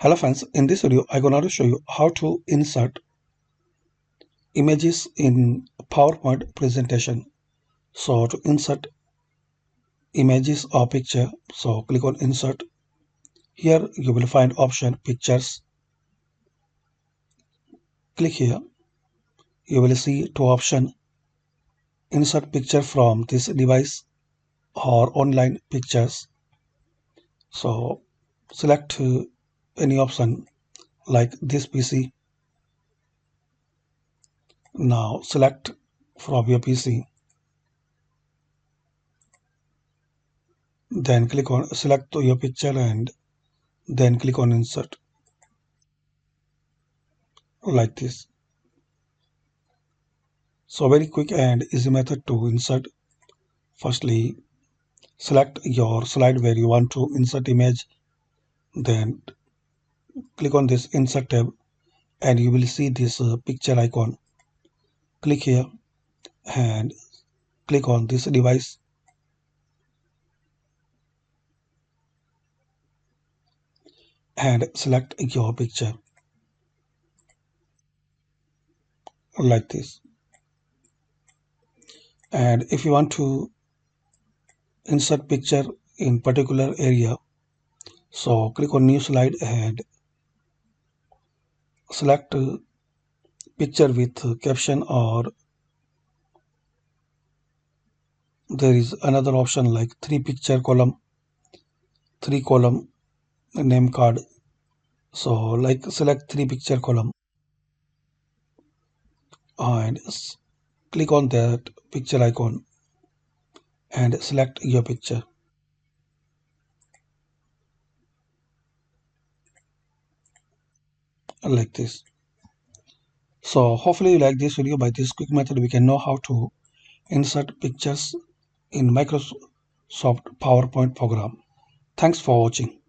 Hello friends, in this video I'm going to show you how to insert images in PowerPoint presentation. So to insert images or picture, so click on insert. Here you will find option pictures. Click here. You will see two options: insert picture from this device or online pictures. So select any option like this PC. Now select from your PC. Then click on select your picture and then click on insert like this. So very quick and easy method to insert. Firstly, select your slide where you want to insert image, then click on this insert tab and you will see this picture icon. Click here and click on this device and select your picture like this. And if you want to insert picture in particular area, so click on new slide and select picture with caption, or there is another option like three column name card. So like select three picture column and click on that picture icon and select your picture like this. So hopefully you like this video. By this quick method we can know how to insert pictures in Microsoft PowerPoint program. Thanks for watching.